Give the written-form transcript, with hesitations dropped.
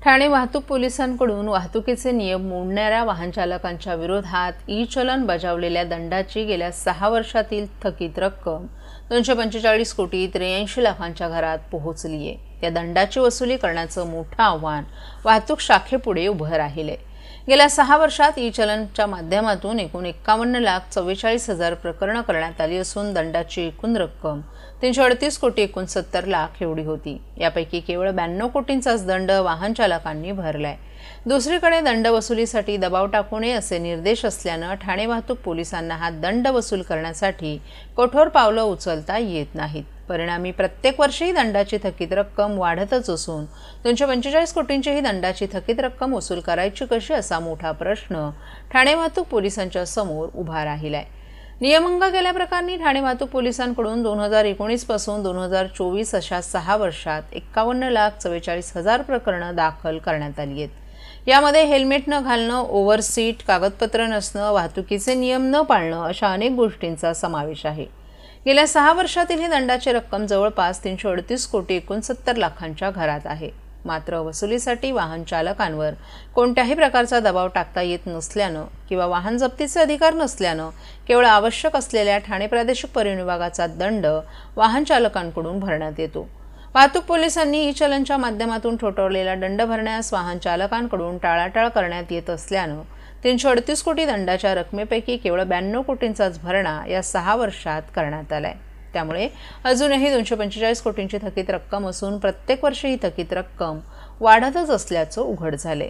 ठाणे वाहतूक पोलिसांकडून वाहतुकीचे नियम मोडणाऱ्या वाहन चालकांच्या विरोधात ई-चलन बजावलेल्या दंडाची गेल्या 6 वर्षातील थकीत रक्कम 245 कोटी 83 लाखांच्या घरात पोहोचली आहे। या दंडाची वसुली करण्याचं मोठं आव्हान वाहतूक शाखेपुढे उभं राहिले। गेल्या 6 वर्षात ई-चलनच्या माध्यमातून एकूण 51,44,000 प्रकरणं करण्यात आली असून दंडाची एकूण रक्कम 338 कोटी 69 लाख एवढी होती। यापैकी केवळ 92 कोटींचाच दंड वाहन चालकांनी भरलाय। दुसरीकडे दंड वसुलीसाठी दबाव टाकू नये असे निर्देश असल्यानं ठाणे वाहतूक पोलिसांना हा दंड वसूल करण्यासाठी कठोर पावलं उचलता येत नाहीत। परिणामी प्रत्येक वर्षी दंडाची थकीत रक्कम वाढतच असून 245 कोटींची ही दंडाची थकीत रक्कम वसूल करायची कशी असा मोठा प्रश्न ठाणे वाहतूक पोलिसांच्या समोर उभा राहिलाय। नियमभंग केल्याप्रकरणी ठाणे वाहतूक पोलिसांकडून 2019 पासून 2024 अशा 6 वर्षात 51,44,000 प्रकरणं दाखल करण्यात आली आहेत। यामध्ये हेल्मेट न घालणं, ओव्हरसीट, कागदपत्र नसणं, वाहतुकीचे नियम न पाळणं अशा अनेक गोष्टींचा समावेश आहे। गेल्या 6 वर्षातील ही दंडाची रक्कम जवळपास 338 कोटी 69 लाखांच्या घरात आहे। मात्र वसुलीसाठी वाहन चालकांवर कोणत्याही प्रकारचा दबाव टाकता येत नसल्यानं किंवा वाहन जप्तीचे अधिकार नसल्यानं केवळ आवश्यक असलेल्या ठाणे प्रादेशिक परिवहन विभागाचा दंड वाहन चालकांकडून भरण्यात येतो। वाहतूक पोलिसांनी ई-चलनच्या माध्यमातून ठोठावलेला दंड भरण्यास वाहन चालकांकडून टाळाटाळ करण्यात येत असल्यानं 338 कोटी दंडाच्या रकमेपैकी केवळ 92 कोटींचाच भरणा या 6 वर्षात करण्यात आलाय। त्यामुळे अजूनही 245 कोटींची थकीत रक्कम असून प्रत्येक वर्षी ही थकीत रक्कम वाढतच असल्याचं उघड झाले।